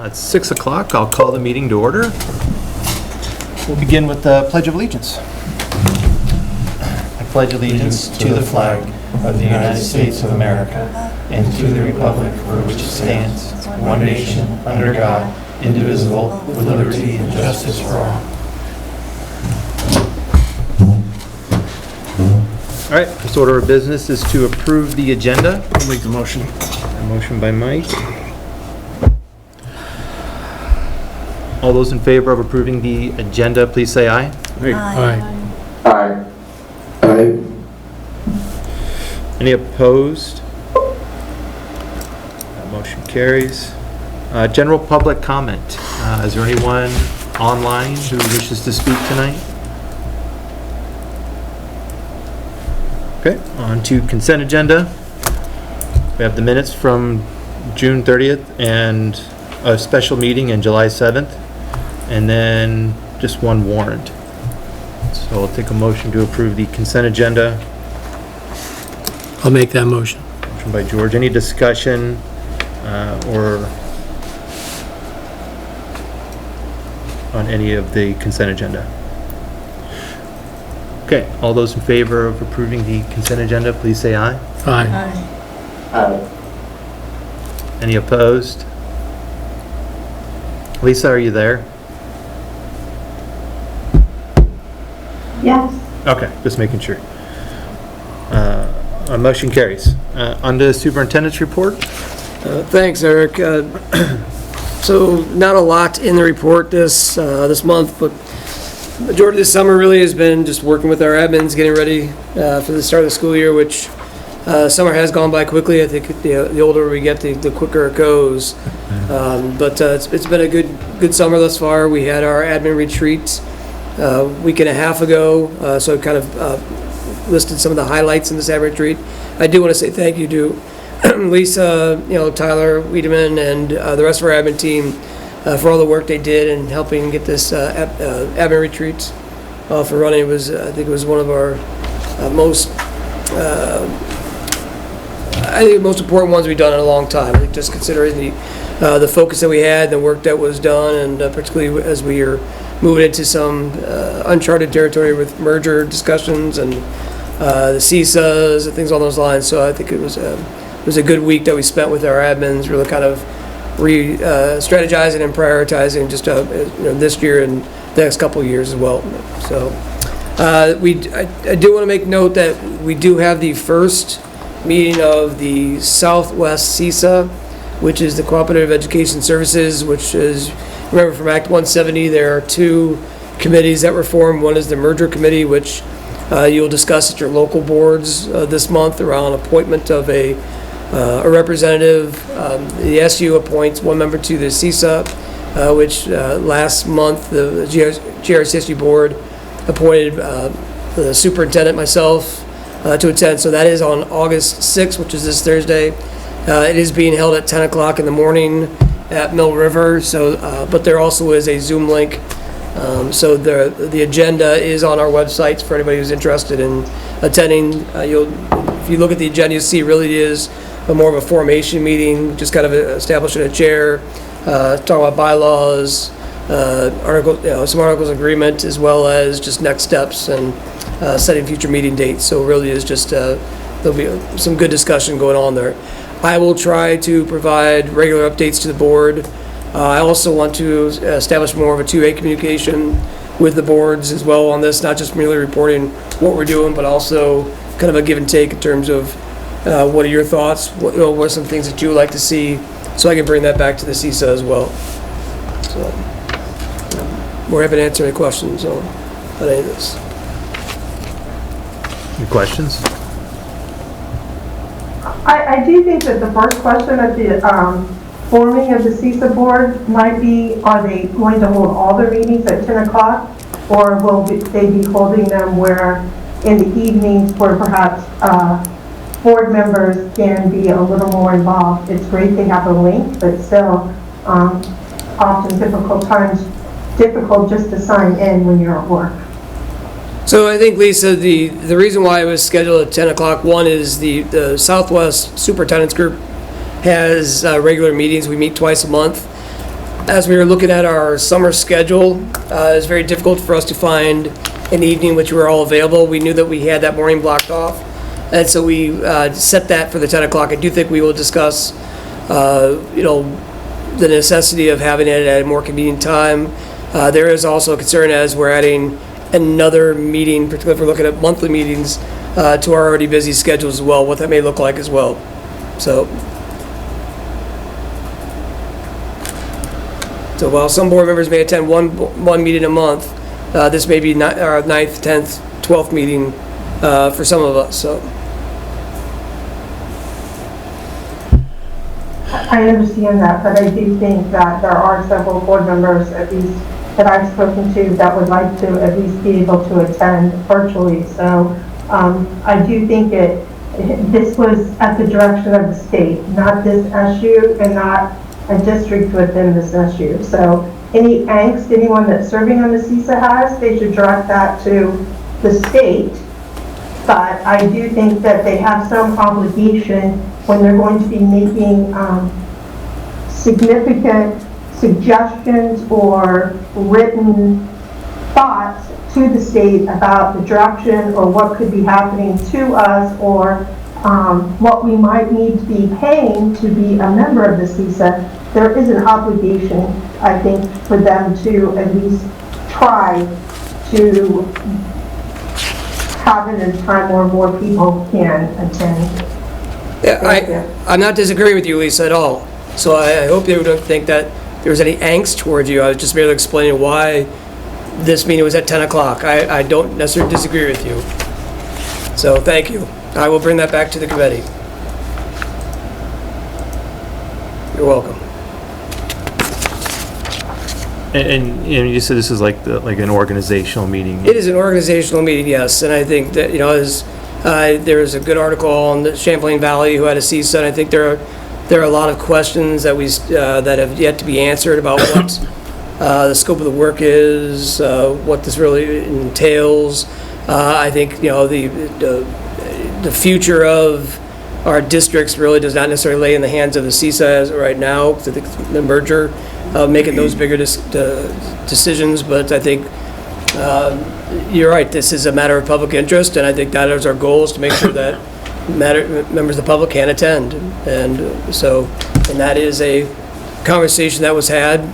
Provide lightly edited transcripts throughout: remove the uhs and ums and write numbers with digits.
It's 6 o'clock. I'll call the meeting to order. We'll begin with the Pledge of Allegiance. I pledge allegiance to the flag of the United States of America and to the republic for which it stands, one nation, under God, indivisible, with liberty and justice for all. All right, first order of business is to approve the agenda. I'll make the motion. A motion by Mike. All those in favor of approving the agenda, please say aye. Aye. Aye. Aye. Any opposed? That motion carries. General public comment. Is there anyone online who wishes to speak tonight? Okay, on to consent agenda. We have the minutes from June 30th and a special meeting in July 7th, and then just one warrant. So I'll take a motion to approve the consent agenda. I'll make that motion. Motion by George. Any discussion or on any of the consent agenda? Okay, all those in favor of approving the consent agenda, please say aye. Aye. Aye. Any opposed? Lisa, are you there? Yes. Okay, just making sure. A motion carries. On to superintendent's report. Thanks, Eric. So not a lot in the report this month, but majority of the summer really has been just working with our admins, getting ready for the start of the school year, which summer has gone by quickly. I think the older we get, the quicker it goes. But it's been a good summer thus far. We had our admin retreat a week and a half ago, so I kind of listed some of the highlights in this admin retreat. I do want to say thank you to Lisa, Tyler Wiedemann, and the rest of our admin team for all the work they did in helping get this admin retreat off and running. I think it was one of our most important ones we've done in a long time. I think just considering the focus that we had, the work that was done, and particularly as we are moving into some uncharted territory with merger discussions and the CISAs and things along those lines. So I think it was a good week that we spent with our admins, really kind of strategizing and prioritizing just this year and the next couple of years as well. So I do want to make note that we do have the first meeting of the Southwest CISA, which is the Cooperative Education Services, which is, remember from Act 170, there are two committees that were formed. One is the merger committee, which you'll discuss at your local boards this month around appointment of a representative. The SU appoints one member to the CISA, which last month the GRCSU board appointed the superintendent, myself, to attend. So that is on August 6th, which is this Thursday. It is being held at 10 o'clock in the morning at Mill River. So, but there also is a Zoom link. So the agenda is on our websites for anybody who's interested in attending. If you look at the agenda, you'll see it really is more of a formation meeting, just kind of establishing a chair, talking about bylaws, some articles of agreement, as well as just next steps and setting future meeting dates. So it really is just, there'll be some good discussion going on there. I will try to provide regular updates to the board. I also want to establish more of a two-way communication with the boards as well on this, not just merely reporting what we're doing, but also kind of a give and take in terms of what are your thoughts, what are some things that you would like to see, so I can bring that back to the CISA as well. So we're happy to answer any questions on any of this. Any questions? I do think that the first question of the forming of the CISA board might be, are they going to hold all their meetings at 10 o'clock, or will they be holding them where in the evenings where perhaps board members can be a little more involved? It's great they have a link, but still often difficult just to sign in when you're at work. So I think, Lisa, the reason why it was scheduled at 10 o'clock, one is the Southwest Superintendent's Group has regular meetings. We meet twice a month. as we were looking at our summer schedule, it's very difficult for us to find an evening which we were all available. We knew that we had that morning blocked off, and so we set that for the 10 o'clock. I do think we will discuss, the necessity of having it at a more convenient time. There is also a concern as we're adding another meeting, particularly if we're looking at monthly meetings, to our already busy schedules as well, what that may look like as well. So while some board members may attend one meeting a month, this may be our 9th, 10th, 12th meeting for some of us, so. I understand that, but I do think that there are several board members, at least that I've spoken to, that would like to at least be able to attend virtually. So I do think this was at the direction of the state, not this SU and not a district within this SU. So any angst anyone that's serving on the CISA has, they should direct that to the state. But I do think that they have some obligation when they're going to be making significant suggestions or written thoughts to the state about the direction or what could be happening to us, or what we might need to be paying to be a member of the CISA. There is an obligation, I think, for them to at least try to have it in a time where more people can attend. Yeah, I'm not disagreeing with you, Lisa, at all. So I hope you don't think that there was any angst towards you. I was just merely explaining why this meeting was at 10 o'clock. I don't necessarily disagree with you. So thank you. I will bring that back to the committee. You're welcome. And you said this is like an organizational meeting. It is an organizational meeting, yes, and I think that, as there was a good article on the Champlain Valley who had a CISA, and I think there are a lot of questions that that have yet to be answered about what the scope of the work is, what this really entails. I think the future of our districts really does not necessarily lay in the hands of the CISA as right now. I think the merger, making those bigger decisions, but I think you're right. This is a matter of public interest, and I think that is our goal, is to make sure that members of the public can attend, and that is a conversation that was had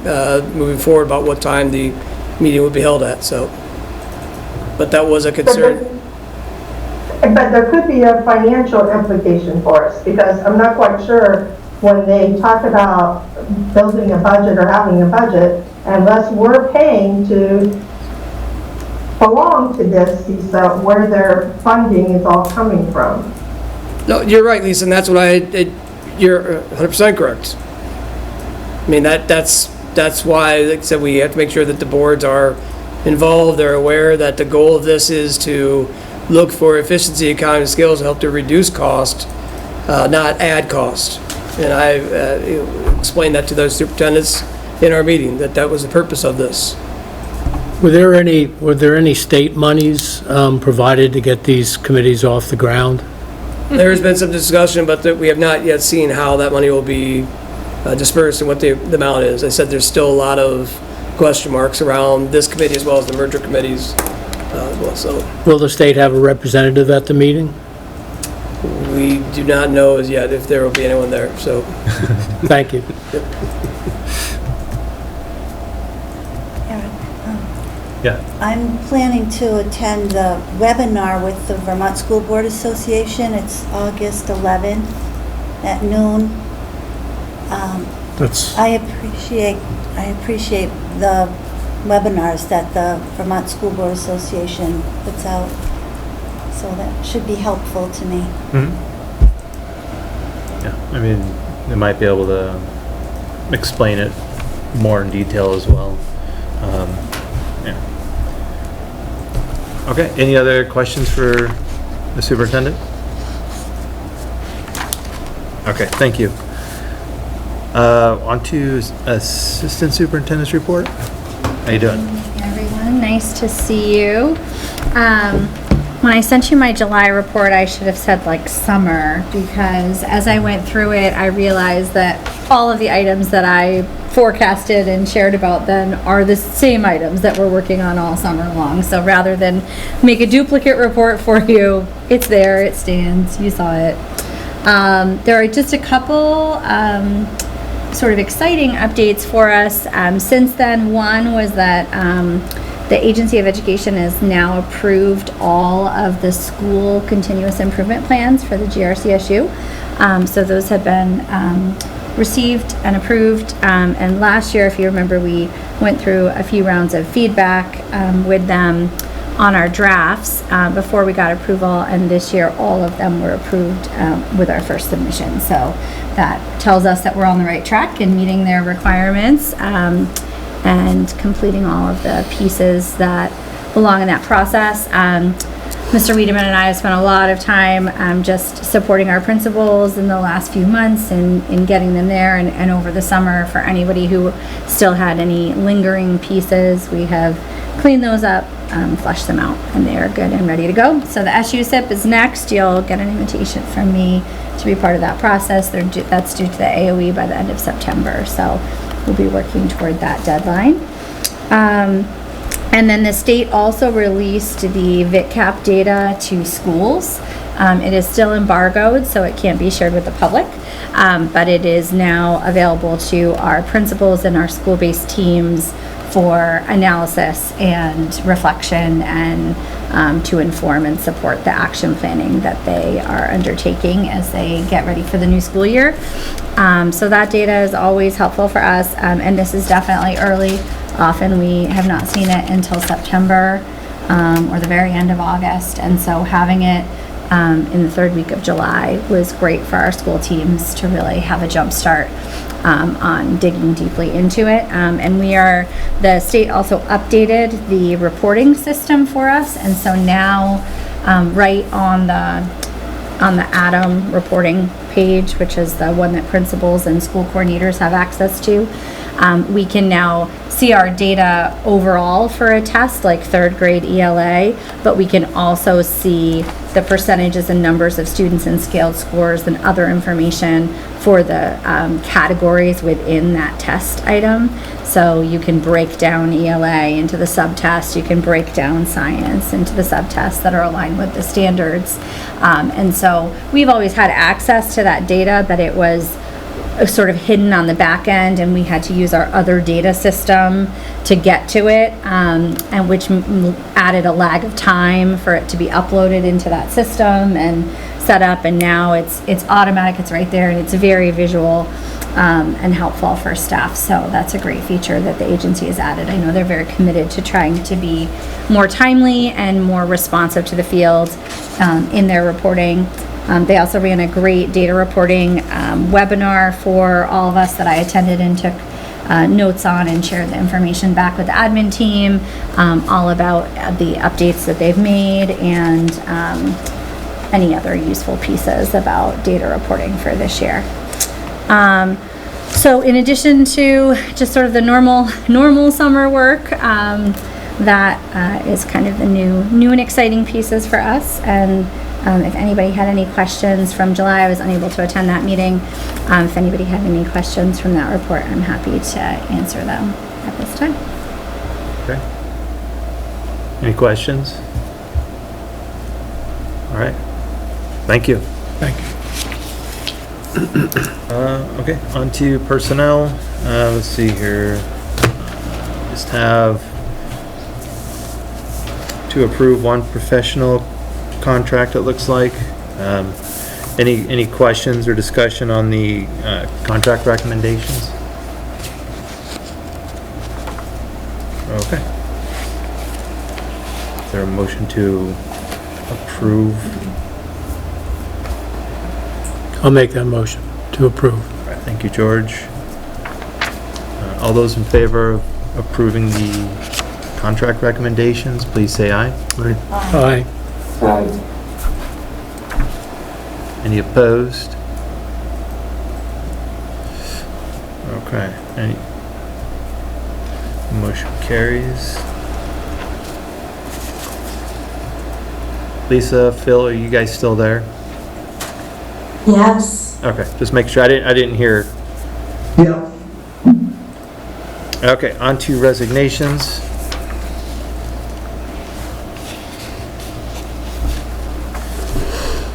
moving forward about what time the meeting would be held at. So, but that was a concern. But there could be a financial implication for us, because I'm not quite sure when they talk about building a budget or having a budget, unless we're paying to belong to this CISA, where their funding is all coming from. No, you're right, Lisa, and that's what you're 100% correct. I mean, that's why, like I said, we have to make sure that the boards are involved, they're aware that the goal of this is to look for efficiency, economy of scale, to help to reduce cost, not add cost. And I explained that to those superintendents in our meeting, that was the purpose of this. Were there any state monies provided to get these committees off the ground? There has been some discussion, but we have not yet seen how that money will be dispersed and what the amount is. I said there's still a lot of question marks around this committee as well as the merger committees as well. So, will the state have a representative at the meeting? We do not know as yet if there will be anyone there. So, thank you. Yeah. I'm planning to attend the webinar with the Vermont School Board Association. It's August 11 at noon. I appreciate the webinars that the Vermont School Board Association puts out. So that should be helpful to me. Mm-hmm. Yeah, I mean, they might be able to explain it more in detail as well. Yeah. Okay, any other questions for the superintendent? Okay, thank you. On to Assistant Superintendent's report. How you doing? Hey everyone, nice to see you. When I sent you my July report, I should have said like summer, because as I went through it, I realized that all of the items that I forecasted and shared about then are the same items that we're working on all summer long. So rather than make a duplicate report for you, it's there, it stands, you saw it. There are just a couple sort of exciting updates for us since then. One was that the Agency of Education has now approved all of the school continuous improvement plans for the GRCSU. So those have been received and approved. And last year, if you remember, we went through a few rounds of feedback with them on our drafts before we got approval, and this year all of them were approved with our first submission. So that tells us that we're on the right track and meeting their requirements and completing all of the pieces that belong in that process. Mr. Wiedemann and I have spent a lot of time just supporting our principals in the last few months in getting them there, and over the summer for anybody who still had any lingering pieces, we have cleaned those up, flushed them out, and they are good and ready to go. So the SU SIP is next. You'll get an invitation from me to be part of that process. That's due to the AOE by the end of September, so we'll be working toward that deadline. And then the state also released the VITCAP data to schools. It is still embargoed, so it can't be shared with the public, but it is now available to our principals and our school-based teams for analysis and reflection and to inform and support the action planning that they are undertaking as they get ready for the new school year. So that data is always helpful for us, and this is definitely early. Often we have not seen it until September or the very end of August, and so having it in the third week of July was great for our school teams to really have a jump start on digging deeply into it. And the state also updated the reporting system for us, and so now right on the ADAM reporting page, which is the one that principals and school coordinators have access to, we can now see our data overall for a test like third grade ELA, but we can also see the percentages and numbers of students and scaled scores and other information for the categories within that test item. So you can break down ELA into the subtests, you can break down science into the subtests that are aligned with the standards. And so we've always had access to that data, but it was sort of hidden on the back end, and we had to use our other data system to get to it, and which added a lag of time for it to be uploaded into that system and set up. And now it's automatic, it's right there, and it's very visual and helpful for staff. So that's a great feature that the agency has added. I know they're very committed to trying to be more timely and more responsive to the field in their reporting. They also ran a great data reporting webinar for all of us that I attended and took notes on and shared the information back with the admin team, all about the updates that they've made and any other useful pieces about data reporting for this year. So in addition to just sort of the normal summer work, that is kind of the new and exciting pieces for us. And if anybody had any questions from July, I was unable to attend that meeting. If anybody had any questions from that report, I'm happy to answer them at this time. Okay. Any questions? All right. Thank you. Thank you. Okay, on to personnel. Let's see here. Just have to approve one professional contract, it looks like. Any questions or discussion on the contract recommendations? Okay. Is there a motion to approve? I'll make that motion to approve. All right, thank you, George. All those in favor of approving the contract recommendations, please say aye. Aye. Aye. Any opposed? Okay. Any? Motion carries. Lisa, Phil, are you guys still there? Yes. Okay, just make sure. I didn't hear. Yep. Okay, on to resignations.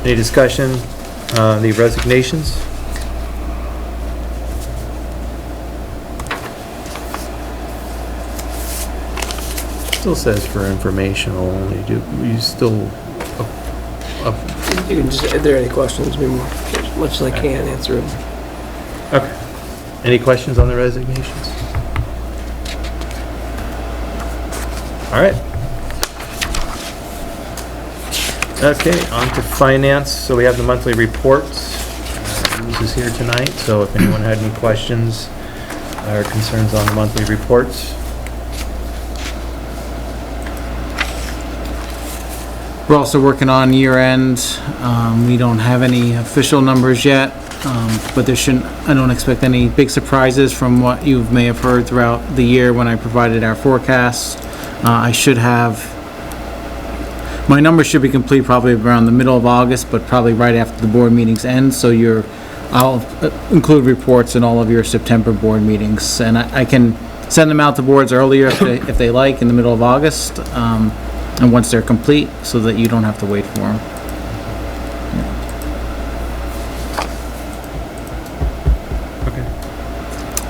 Any discussion on the resignations? Still says for informational only. Do you still? You can just, if there are any questions, maybe as much as I can answer them. Okay. Any questions on the resignations? All right. Okay, on to finance. So we have the monthly reports. Bruce is here tonight, so if anyone had any questions or concerns on the monthly reports. We're also working on year end. We don't have any official numbers yet, but I don't expect any big surprises from what you may have heard throughout the year when I provided our forecasts. My numbers should be complete probably around the middle of August, but probably right after the board meetings end. So I'll include reports in all of your September board meetings, and I can send them out to boards earlier if they like in the middle of August, and once they're complete, so that you don't have to wait for them.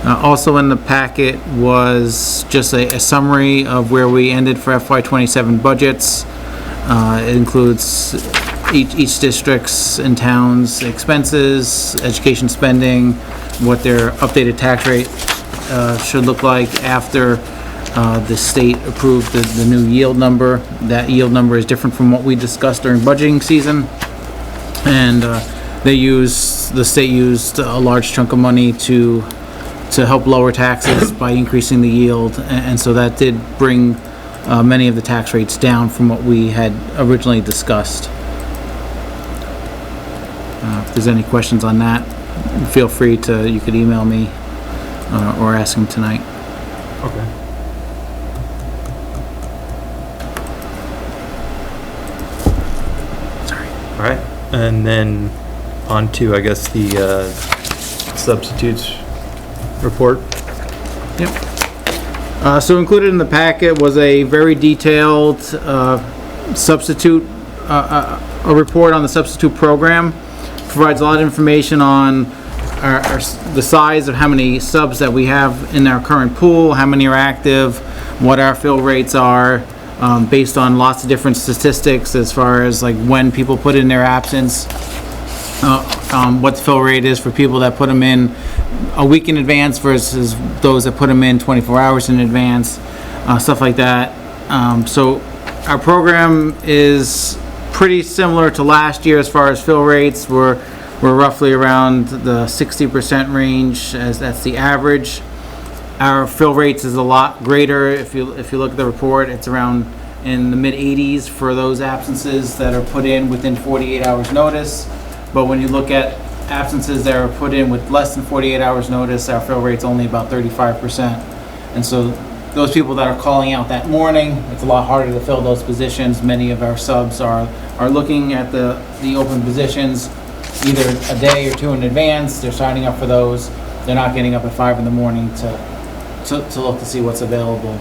Also in the packet was just a summary of where we ended for FY27 budgets. It includes each district's and town's expenses, education spending, what their updated tax rate should look like after the state approved the new yield number. That yield number is different from what we discussed during budgeting season. And the state used a large chunk of money to help lower taxes by increasing the yield. And so that did bring many of the tax rates down from what we had originally discussed. If there's any questions on that, feel free you could email me or ask them tonight. Okay. Sorry. All right, and then on to, I guess, the substitutes report. Yep. So included in the packet was a very detailed substitute, a report on the substitute program. Provides a lot of information on the size of how many subs that we have in our current pool, how many are active, what our fill rates are, based on lots of different statistics as far as like when people put in their absence, what the fill rate is for people that put them in a week in advance versus those that put them in 24 hours in advance, stuff like that. So our program is pretty similar to last year as far as fill rates. We're roughly around the 60% range, as that's the average. Our fill rates is a lot greater. If you look at the report, it's around in the mid 80s for those absences that are put in within 48 hours notice. But when you look at absences that are put in with less than 48 hours notice, our fill rate's only about 35%. And so those people that are calling out that morning, it's a lot harder to fill those positions. Many of our subs are looking at the open positions either a day or two in advance. They're signing up for those. They're not getting up at 5 in the morning to look to see what's available.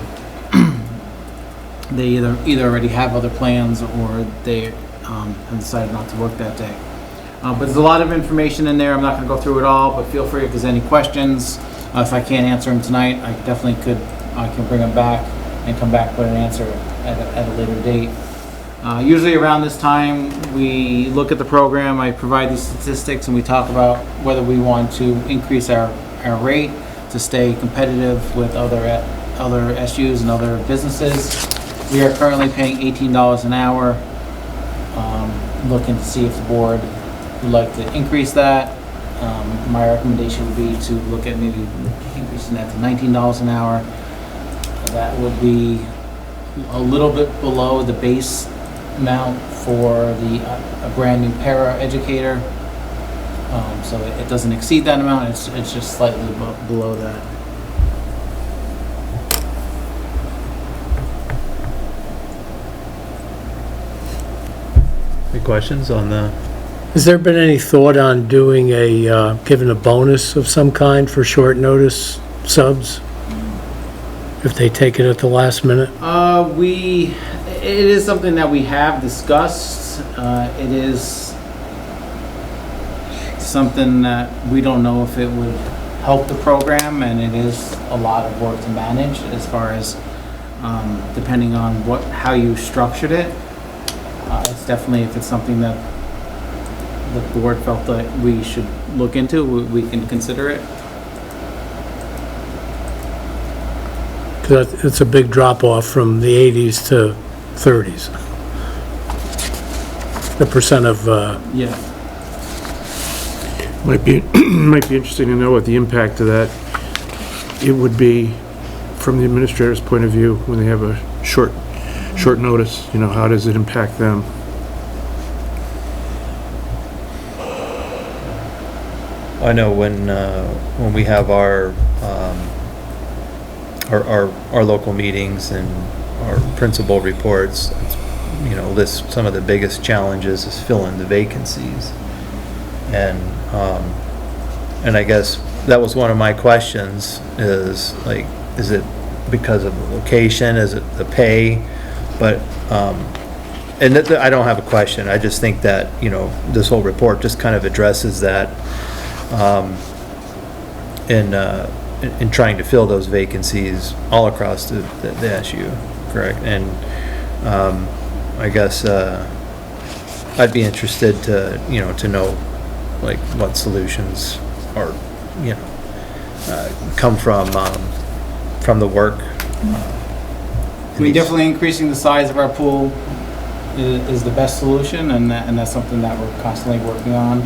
They either already have other plans or they have decided not to work that day. But there's a lot of information in there. I'm not going to go through it all, but feel free if there's any questions. If I can't answer them tonight, I definitely can bring them back and come back with an answer at a later date. Usually around this time, we look at the program, I provide these statistics, and we talk about whether we want to increase our rate to stay competitive with other SUs and other businesses. We are currently paying $18 an hour. Looking to see if the board would like to increase that. My recommendation would be to look at maybe increasing that to $19 an hour. That would be a little bit below the base amount for a brand new para educator. So it doesn't exceed that amount, it's just slightly below that. Any questions on the? Has there been any thought on giving a bonus of some kind for short notice subs? if they take it at the last minute? It is something that we have discussed. It is something that we don't know if it would help the program, and it is a lot of work to manage as far as, depending on how you structured it. It's definitely, if it's something that the board felt that we should look into, we can consider it. Because it's a big drop-off from the 80s to 30s. The percent of, Yeah. Might be, might be interesting to know what the impact of that it would be from the administrator's point of view when they have a short notice, you know, how does it impact them? I know when we have our local meetings and our principal reports, you know, list some of the biggest challenges is filling the vacancies. And I guess that was one of my questions is like, is it because of the location? Is it the pay? But, and I don't have a question. I just think that, you know, this whole report just kind of addresses that, in trying to fill those vacancies all across the SU, correct? And, I guess, I'd be interested to, you know, to know like what solutions are, you know, come from the work. I mean, definitely increasing the size of our pool is the best solution, and that's something that we're constantly working on.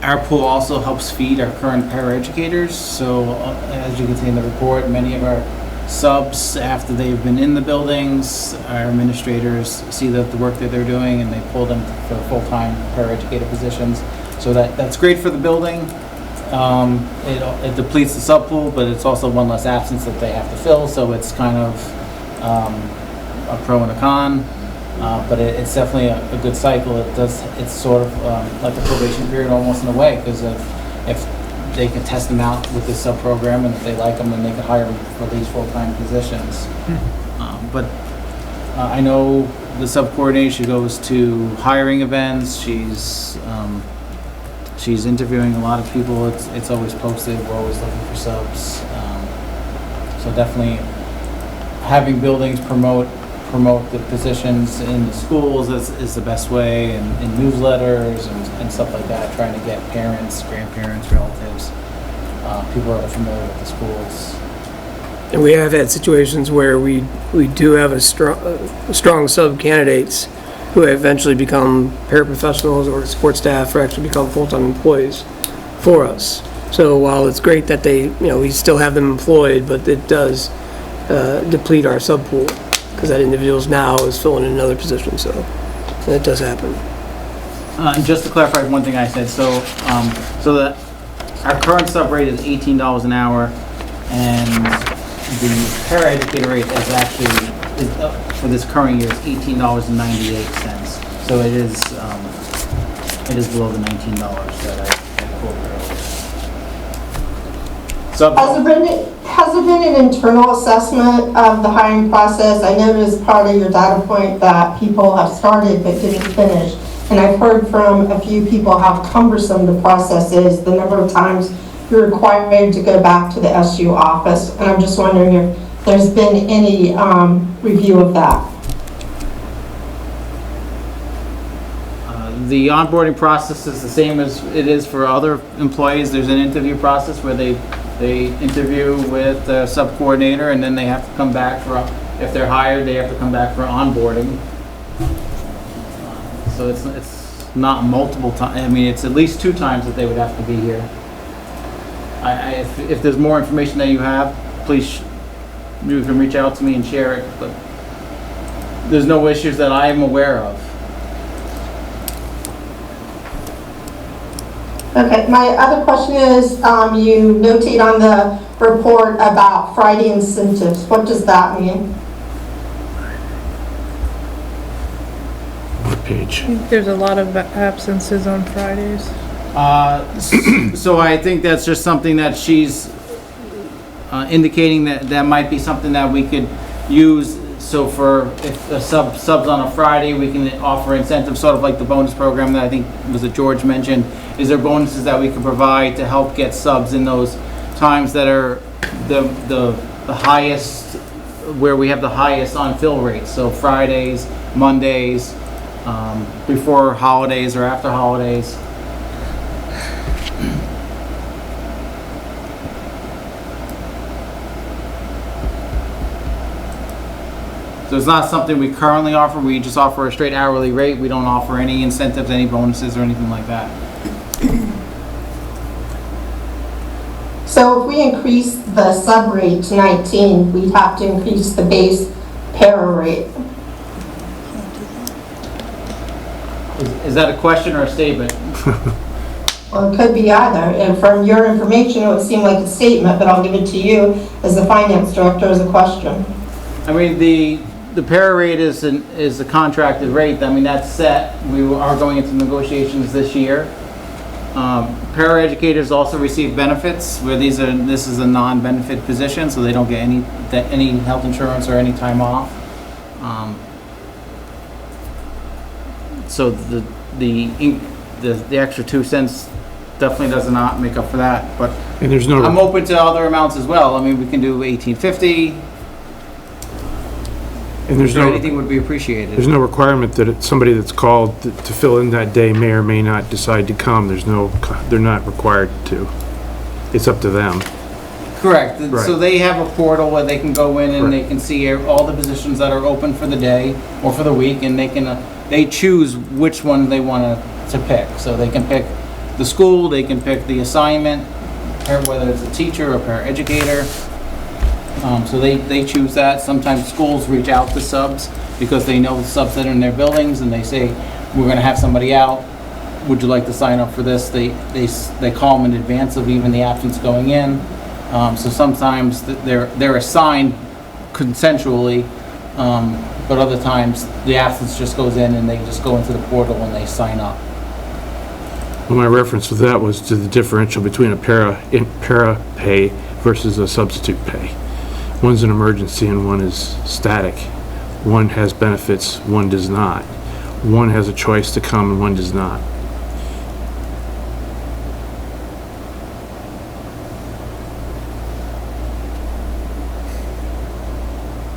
Our pool also helps feed our current paraeducators, so as you can see in the report, many of our subs, after they've been in the buildings, our administrators see the work that they're doing and they pull them for full-time paraeducator positions. So that's great for the building. It depletes the sub pool, but it's also one less absence that they have to fill, so it's kind of a pro and a con. But it's definitely a good cycle. It's sort of like a probation period almost in a way, because if they can test them out with this sub program, and if they like them, then they can hire them for these full-time positions. But I know the sub coordinator, she goes to hiring events. She's interviewing a lot of people. It's always posted. We're always looking for subs. So definitely having buildings promote the positions in the schools is the best way, and in newsletters and stuff like that, trying to get parents, grandparents, relatives, people that are familiar with the schools. And we have had situations where we do have a strong sub-candidates who have eventually become paraprofessionals or support staff, or actually become full-time employees for us. So while it's great that we still have them employed, but it does deplete our sub pool, because that individual's now is filling in another position, so that does happen. And just to clarify one thing I said, so that our current sub rate is $18 an hour, and the paraeducator rate is actually for this current year is $18.98. So it is below the $19 that I quoted earlier. Has there been an internal assessment of the hiring process? I noticed part of your data point that people have started but didn't finish. And I've heard from a few people how cumbersome the process is, the number of times you're required to go back to the SU office. And I'm just wondering if there's been any review of that. The onboarding process is the same as it is for other employees. There's an interview process where they interview with the sub-coordinator, and then they have to come back if they're hired, they have to come back for onboarding. So it's not multiple times. I mean, it's at least 2 times that they would have to be here. If there's more information that you have, please, you can reach out to me and share it, but there's no issues that I am aware of. Okay, my other question is, you notate on the report about Friday incentives. What does that mean? What page? I think there's a lot of absences on Fridays. So I think that's just something that she's indicating that might be something that we could use. So if the subs on a Friday, we can offer incentives, sort of like the bonus program that I think was it George mentioned. Is there bonuses that we can provide to help get subs in those times that are the highest, where we have the highest on fill rates? So Fridays, Mondays, before holidays or after holidays. So it's not something we currently offer. We just offer a straight hourly rate. We don't offer any incentives, any bonuses, or anything like that. So if we increase the sub rate to 19, we'd have to increase the base para rate. Is that a question or a statement? Well, it could be either. And from your information, it would seem like a statement, but I'll give it to you as the finance director as a question. I mean, the para rate is a contracted rate. I mean, that's set. We are going into negotiations this year. Para educators also receive benefits, where this is a non-benefit position, so they don't get any health insurance or any time off. So the extra 2 cents definitely does not make up for that. But And there's no, I'm open to other amounts as well. I mean, we can do $18.50. and there's So no, anything would be appreciated. there's no requirement that somebody that's called to fill in that day may or may not decide to come. They're not required to. It's up to them. Correct. Right. So they have a portal where they can go in and Right. they can see all the positions that are open for the day or for the week, and they choose which one they want to pick. So they can pick the school, they can pick the assignment, whether it's a teacher or paraeducator. So they choose that. Sometimes schools reach out to subs because they know the subs that are in their buildings, and they say, we're going to have somebody out. Would you like to sign up for this? They call them in advance of even the absence going in. So sometimes they're assigned consensually, but other times the absence just goes in and they just go into the portal and they sign up. Well, my reference with that was to the differential between a para pay versus a substitute pay. One's an emergency and one is static. One has benefits, one does not. One has a choice to come and one does not.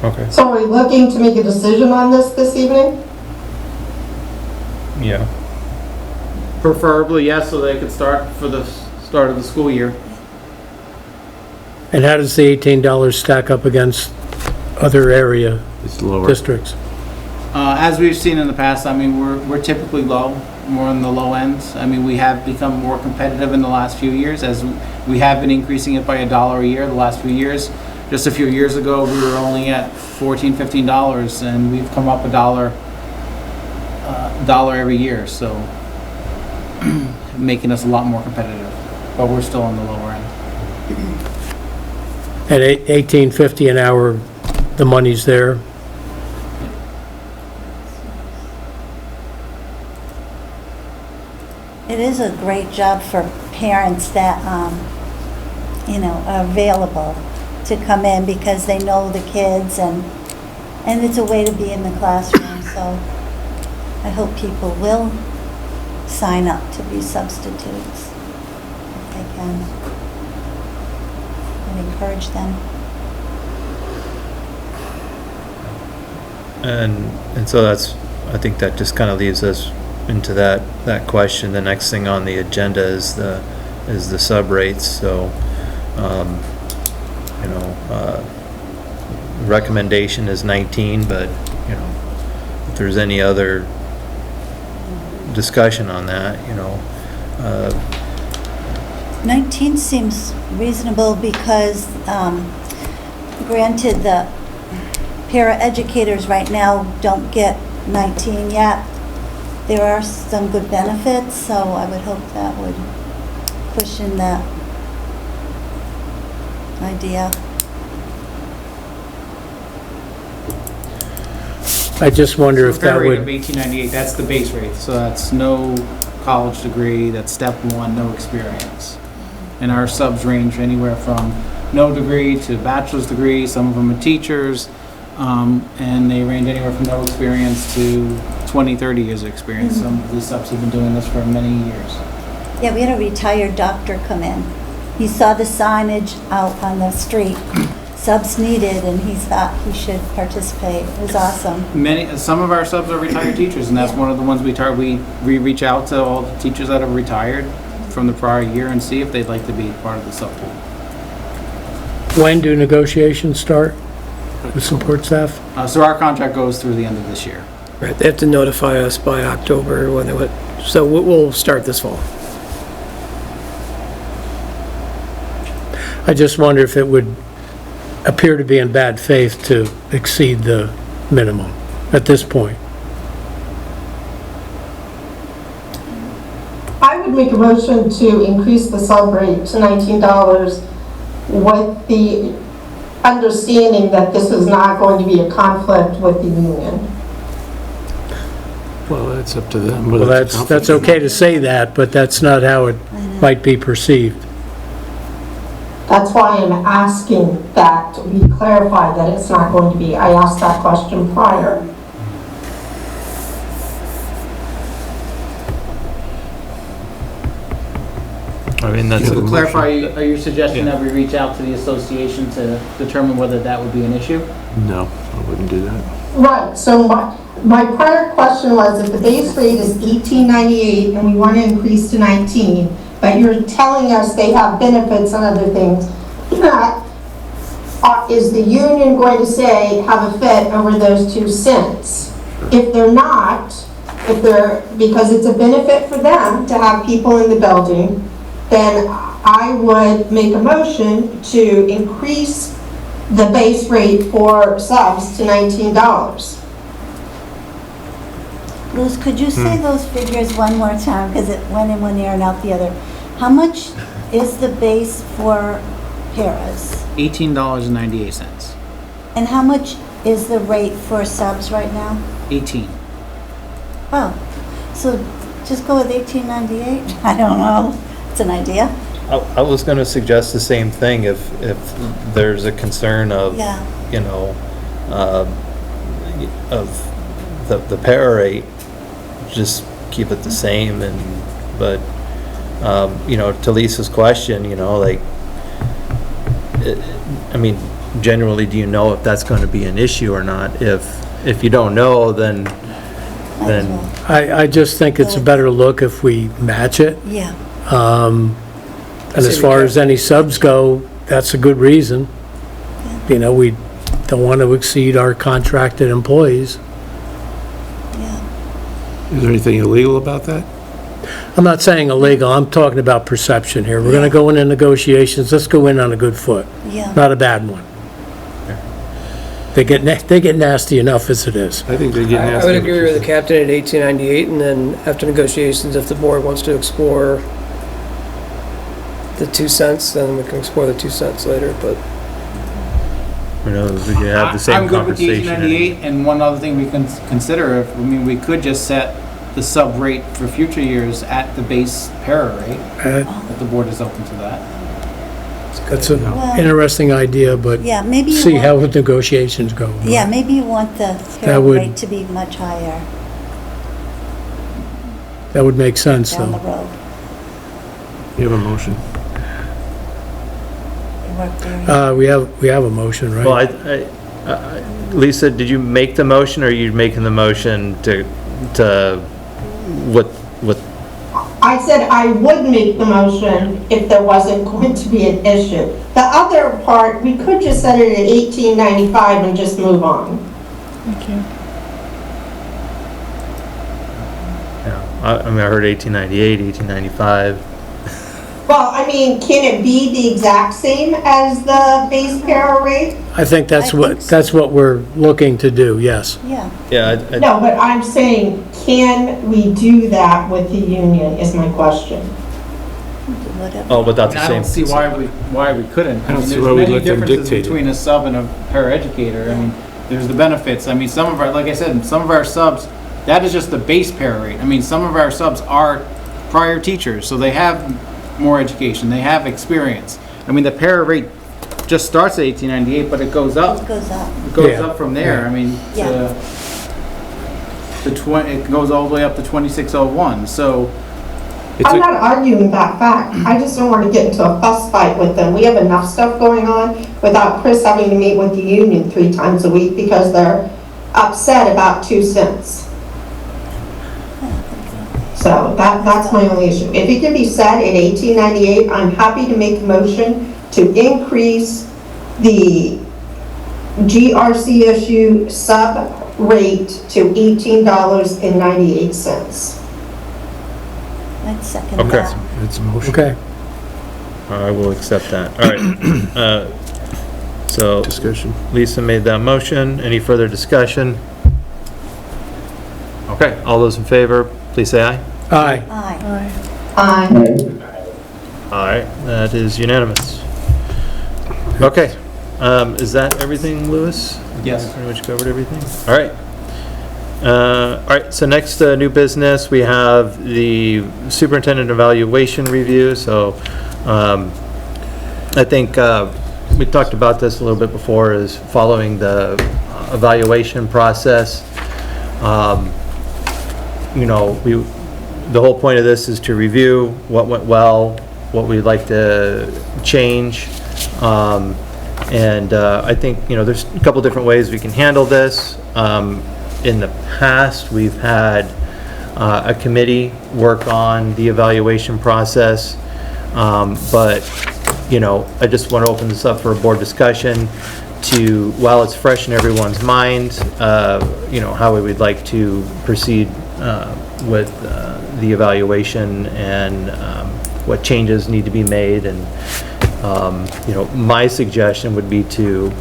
Okay. So are we looking to make a decision on this evening? Yeah. Preferably, yes, so they could start for the start of the school year. And how does the $18 stack up against other area It's lower. districts? As we've seen in the past, I mean, we're typically low, more on the low end. I mean, we have become more competitive in the last few years, as we have been increasing it by $1 a year the last few years. Just a few years ago, we were only at $14, $15, and we've come up $1 every year, so making us a lot more competitive, but we're still on the lower end. At $18.50 an hour, the money's there. It is a great job for parents that, are available to come in because they know the kids and it's a way to be in the classroom. So I hope people will sign up to be substitutes if they can. And encourage them. And so I think that just kind of leaves us into that question. The next thing on the agenda is the sub rates. So, recommendation is 19, but, if there's any other discussion on that, 19 seems reasonable because, granted, the paraeducators right now don't get 19 yet. There are some good benefits, so I would hope that would cushion that idea. I just wonder if that Fair rate of would, $18.98, that's the base rate, so that's no college degree, that's step one, no experience. And our subs range anywhere from no degree to bachelor's degree, some of them are teachers, and they range anywhere from no experience to 20, 30 years of experience. Some of these subs have been doing this for many years. Yeah, we had a retired doctor come in. He saw the signage out on the street, subs needed, and he thought he should participate. It was awesome. Some of our subs are retired teachers, and that's one of the ones we reach out to all the teachers that have retired from the prior year and see if they'd like to be part of the sub pool. When do negotiations start with support staff? So our contract goes through the end of this year. Right, they have to notify us by October when they would, so we'll start this fall. I just wonder if it would appear to be in bad faith to exceed the minimum at this point. I would make a motion to increase the sub rate to $19 with the understanding that this is not going to be a conflict with the union. Well, that's up to them. Well, that's okay to say that, but that's not how it might be perceived. That's why I'm asking that we clarify that it's not going to be. I asked that question prior. I mean, that's, To clarify, are you suggesting that we reach out to the association to determine whether that would be an issue? No, I wouldn't do that. Right, so my prior question was if the base rate is $18.98 and we want to increase to 19, but you're telling us they have benefits and other things, is the union going to say have a fit over those 2 cents? If they're not, because it's a benefit for them to have people in the building, then I would make a motion to increase the base rate for subs to $19. Luz, could you say those figures one more time, because it went in one ear and out the other? How much is the base for paras? $18.98. And how much is the rate for subs right now? 18. Oh, so just go with $18.98? I don't know. It's an idea. I was gonna suggest the same thing if there's a concern of, Yeah. you know, of the para rate, just keep it the same but, you know, to Lisa's question, you know, like, I mean, generally, do you know if that's gonna be an issue or not? If you don't know, then I just think it's a better look if we match it. Yeah. And as far as any subs go, that's a good reason. You know, we don't want to exceed our contracted employees. Yeah. Is there anything illegal about that? I'm not saying illegal, I'm talking about perception here. We're going to go into negotiations, let's go in on a good foot, Yeah. not a bad one. They get nasty enough as it is. I think they get I nasty. would agree with the captain at $18.98, and then after negotiations, if the board wants to explore the 2 cents, then we can explore the 2 cents later, but. you know, we could have the same I'm good with the conversation. 1898, and one other thing we can consider, we could just set the sub rate for future years at the base para rate, if the board is open to that. That's an interesting idea, but Yeah, maybe you see want- how the negotiations go. Yeah, maybe you want the para would- rate to be much higher That would make sense, down the though. road. You have a motion. It worked very We have a motion, right? Well, Lisa, did you make the motion, or are you making the motion to what, I said I would make the motion if there wasn't going to be an issue. The other part, we could just set it at $18.95 and just move on. yeah, I mean, I heard 1898, 1895. Well, I mean, can it be the exact same as the base para rate? I think I think so. that's what we're looking to do, yes. Yeah. Yeah, No, but I'm saying, can we do that with the union is my question. Whatever. oh, without the I same. don't see why we couldn't. I don't see there's why we'd many let them differences dictate it. between a sub and a paraeducator. I mean, there's the benefits. I mean, some of our, like I said, some of our subs, that is just the base para rate. I mean, some of our subs are prior teachers, so they have more education, they have experience. I mean, the para rate just starts at 1898, but it goes up. It goes up. It goes Yeah. up from there. I mean, Yeah. it goes all the way up to 2601, so. I'm not arguing that fact. I just don't want to get into a fuss fight with them. We have enough stuff going on without Chris having to meet with the union 3 times a week because they're upset about 2 cents. So that's my only issue. If it can be set at 1898, I'm happy to make a motion to increase the GRCSU sub rate to $18.98. I'd second Okay. that. It's a motion. Okay. I will accept that. All right. So Discussion. Lisa made that motion. Any further discussion? Okay, all those in favor, please say aye. Aye. Aye. Aye. Aye, that is unanimous. Okay, is that everything, Louis? Yes. Pretty much covered everything? All right. All right, so next, new business, we have the superintendent evaluation review. So, I think, we talked about this a little bit before, is following the evaluation process. You know, the whole point of this is to review what went well, what we'd like to change. I think, you know, there's a couple different ways we can handle this. In the past, we've had a committee work on the evaluation process. But, you know, I just want to open this up for a board discussion to, while it's fresh in everyone's mind, you know, how we would like to proceed with the evaluation and what changes need to be made. And, you know, my suggestion would be to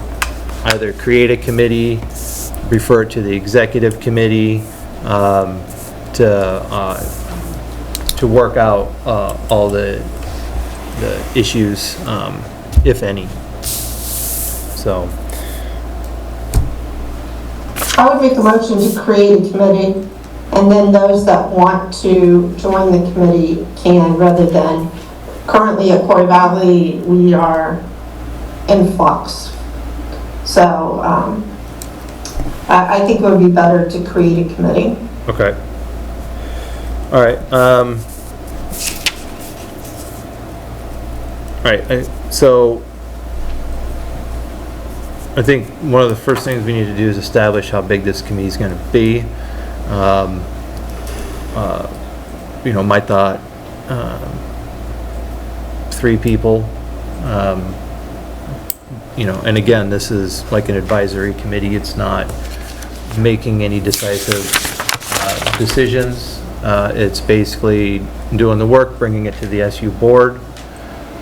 either create a committee, refer it to the executive committee to work out all the issues, if any. So. I would make a motion to create a committee, and then those that want to join the committee can, rather than currently at Corey Valley, we are in flux. So I think it would be better to create a committee. Okay. All right. All right. So I think one of the first things we need to do is establish how big this committee is going to be. You know, my thought, 3 people. You know, and again, this is like an advisory committee. It's not making any decisive decisions. It's basically doing the work, bringing it to the SU board.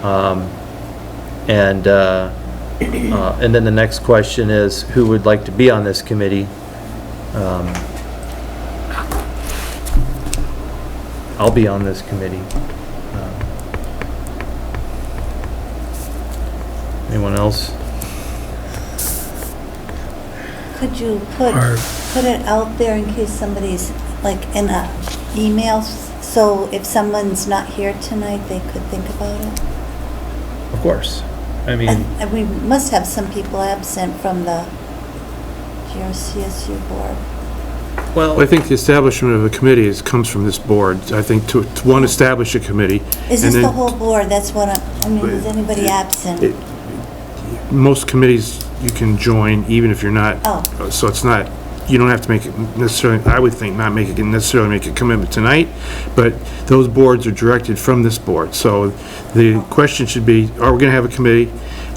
And then the next question is, who would like to be on this committee? I'll be on this committee. Anyone else? Could you put it out there in case somebody's, like, in a email, so if someone's not here tonight, they could think about it? Of course. I mean, And we must have some people absent from the GRCSU board. well, I think the establishment of a committee comes from this board. I think to one, establish a committee. Is and this the then whole board? That's what I mean, is anybody absent? Most committees you can join even if you're not. Oh. So it's not, you don't have to make it necessarily, I would think, not necessarily make a commitment tonight, but those boards are directed from this board. So the question should be, are we going to have a committee?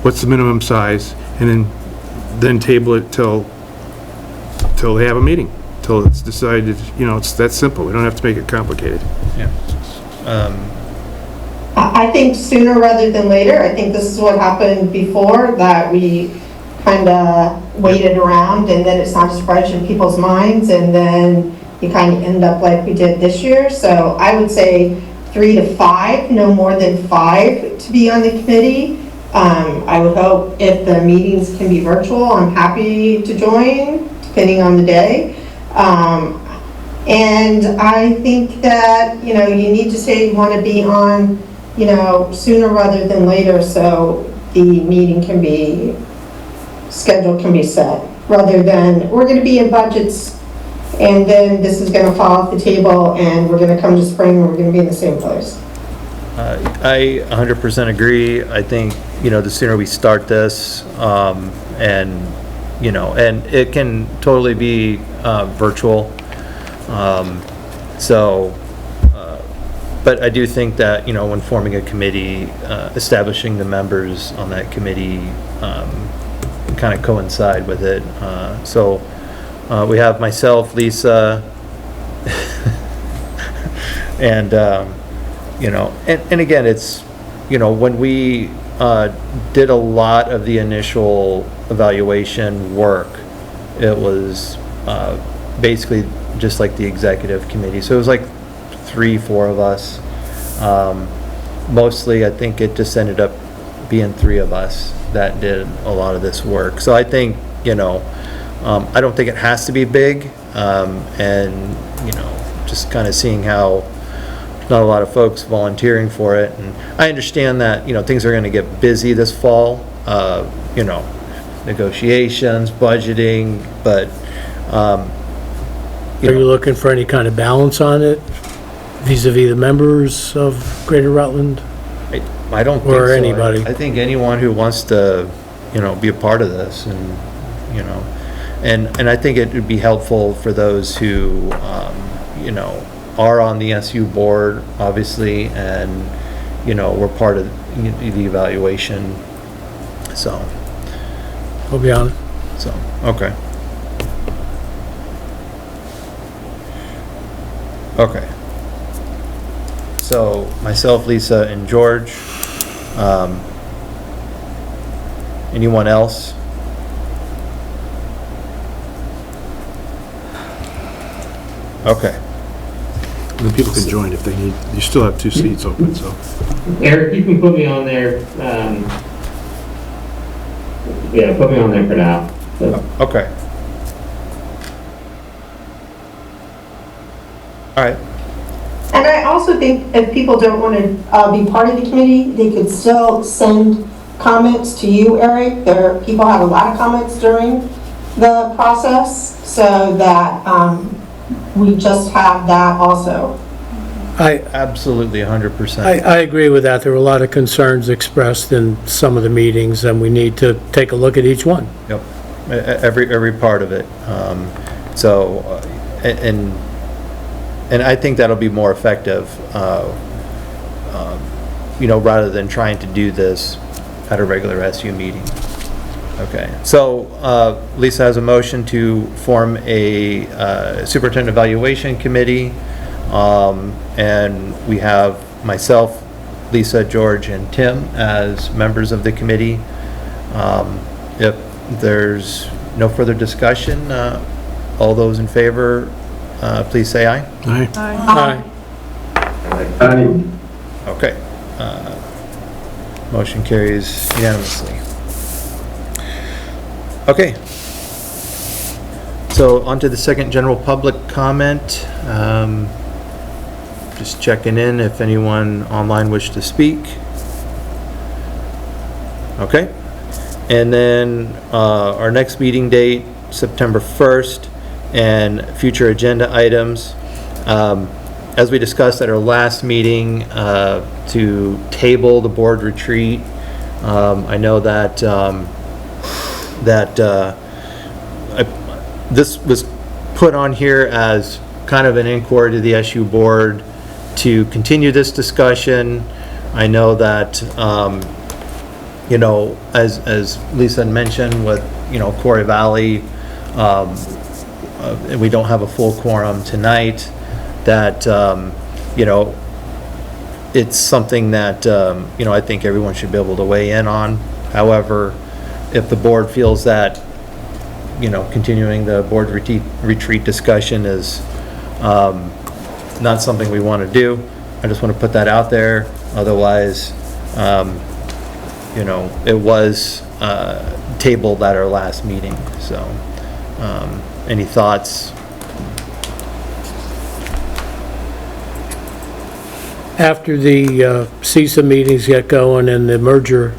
What's the minimum size? And then table it till they have a meeting, till it's decided, you know, it's that simple. We don't have to make it complicated. yeah. I think sooner rather than later. I think this is what happened before, that we kind of waited around and then it's not as fresh in people's minds, and then you kind of end up like we did this year. So I would say 3 to 5, no more than 5 to be on the committee. I would hope if the meetings can be virtual, I'm happy to join, depending on the day. And I think that, you need to say you want to be on, sooner rather than later, so the meeting schedule can be set, rather than, we're going to be in budgets, and then this is going to fall off the table, and we're going to come to spring, and we're going to be in the same place. I 100% agree. I think, the sooner we start this, and it can totally be virtual. But I do think that, when forming a committee, establishing the members on that committee kind of coincide with it. We have myself, Lisa, and, and again, it's, when we did a lot of the initial evaluation work, it was basically just like the executive committee. So it was like 3-4 of us. Mostly, I think it just ended up being 3 of us that did a lot of this work. So I think, I don't think it has to be big. And, just kind of seeing how not a lot of folks volunteering for it. And I understand that, things are going to get busy this fall, negotiations, budgeting, but, Are you looking for any kind of balance on it vis-à-vis the members of Greater Rutland? I don't think so. Or anybody? I think anyone who wants to, be a part of this and, and I think it would be helpful for those who, are on the SU board, obviously, and, we're part of the evaluation, so. I'll be on it. So, okay. Okay. So, myself, Lisa, and George. Anyone else? Okay. And then people can join if they need, you still have 2 seats open, so. Eric, you can put me on there. Yeah, put me on there for now. So. Okay. All right. And I also think if people don't want to be part of the committee, they could still send comments to you, Eric. People have a lot of comments during the process, so that we just have that also. Absolutely, 100%. I agree with that. There were a lot of concerns expressed in some of the meetings, and we need to take a look at each one. Yep. Every part of it. And I think that'll be more effective, rather than trying to do this at a regular SU meeting. Okay, so Lisa has a motion to form a superintendent evaluation committee, and we have myself, Lisa, George, and Tim as members of the committee. If there's no further discussion, all those in favor, please say aye. Aye. Aye. Okay. Motion carries unanimously. Okay. So on to the second general public comment. Just checking in if anyone online wished to speak. Okay. And then our next meeting date, September 1st, and future agenda items. As we discussed at our last meeting, to table the board retreat. I know that this was put on here as kind of an inquiry to the SU board to continue this discussion. I know that, as Lisa had mentioned with, Corey Valley, we don't have a full quorum tonight, that, it's something that, I think everyone should be able to weigh in on. However, if the board feels that, continuing the board retreat discussion is not something we want to do, I just want to put that out there. Otherwise, it was tabled at our last meeting. So, any thoughts? after the CISA meetings get going and the merger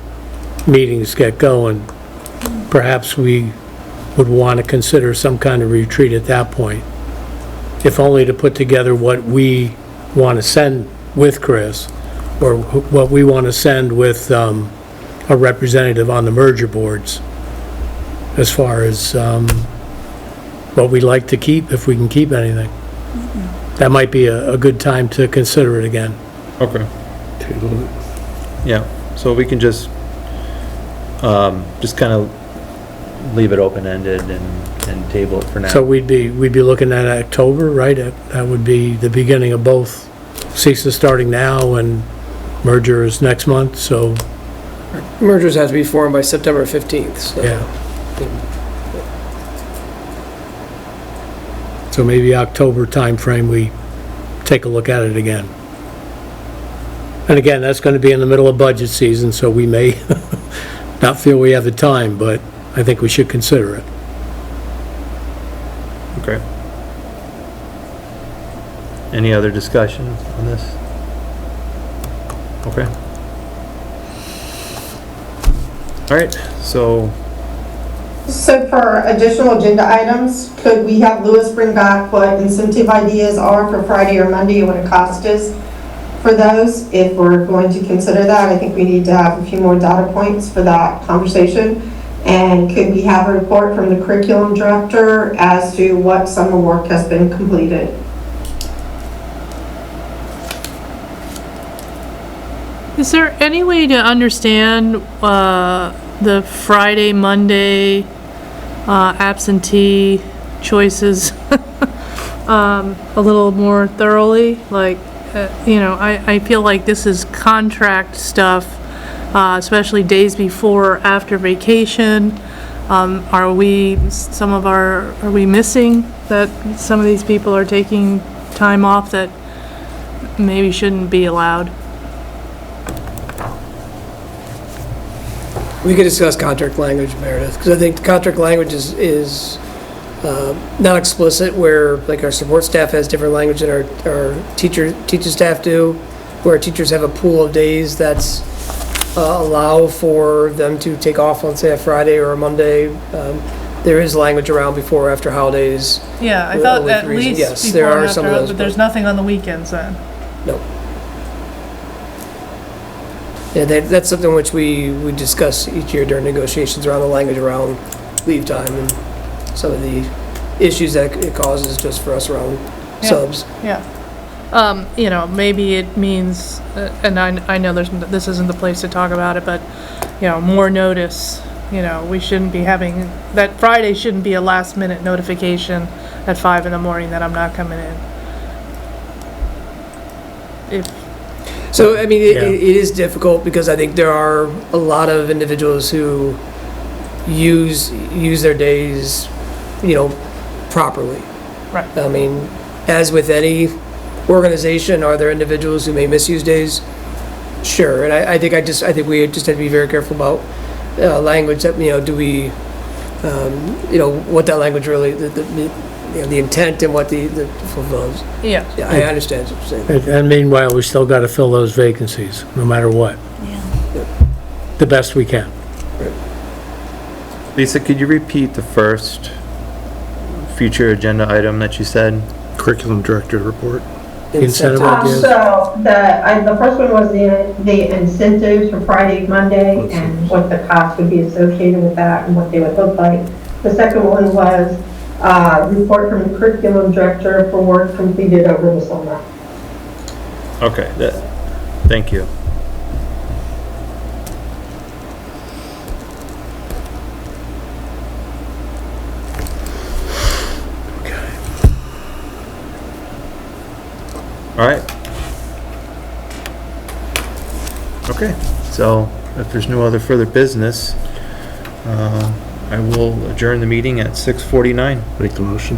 meetings get going, perhaps we would want to consider some kind of retreat at that point, if only to put together what we want to send with Chris, or what we want to send with a representative on the merger boards, as far as what we'd like to keep, if we can keep anything. That might be a good time to consider it again. Okay. Table it. Yeah, so we can just kind of leave it open-ended and table it for now. So we'd be looking at October, right? That would be the beginning of both. CISA starting now and merger is next month, so, Mergers have to be formed by September 15th, so. yeah. So maybe October timeframe, we take a look at it again. And again, that's going to be in the middle of budget season, so we may not feel we have the time, but I think we should consider it. Okay. Any other discussion on this? Okay. All right, so, So for additional agenda items, could we have Louis bring back what incentive ideas are for Friday or Monday and what a cost is for those? If we're going to consider that, I think we need to have a few more data points for that conversation. And could we have a report from the curriculum director as to what summer work has been completed? Is there any way to understand the Friday, Monday absentee choices a little more thoroughly? Like, I feel like this is contract stuff, especially days before or after vacation. Are we missing that some of these people are taking time off that maybe shouldn't be allowed? We could discuss contract language, Meredith, because I think the contract language is not explicit, where like our support staff has different language than our teacher staff do, where teachers have a pool of days that's allow for them to take off on, say, a Friday or a Monday. There is language around before or after holidays. Yeah, I thought at least Yes, before there are and some after, of those, but there's nothing on the weekends then. No. Yeah, that's something which we discuss each year during negotiations around the language around leave time and some of the issues that it causes just for us around subs. Yeah. Maybe it means, and I know this isn't the place to talk about it, but, more notice. We shouldn't be having, that Friday shouldn't be a last minute notification at 5 a.m. that I'm not coming in. So, I mean, it is difficult because I think there are a lot of individuals who use their days, properly. Right. I mean, as with any organization, are there individuals who may misuse days? Sure, and I think we just have to be very careful about language that, do we, what that language really, the intent and what the fulfills. Yeah. Yeah, I understand what you're saying. And meanwhile, we still got to fill those vacancies, no matter what, Yeah. the best we can. Lisa, could you repeat the first future agenda item that you said? Curriculum director report. Incentive ideas. So the first one was the incentives for Friday, Monday, and what the cost would be associated with that and what they would look like. The second one was report from the curriculum director for work completed over the summer. Okay, thank you. All right. Okay, so if there's no other further business, I will adjourn the meeting at 6:49. Make the motion.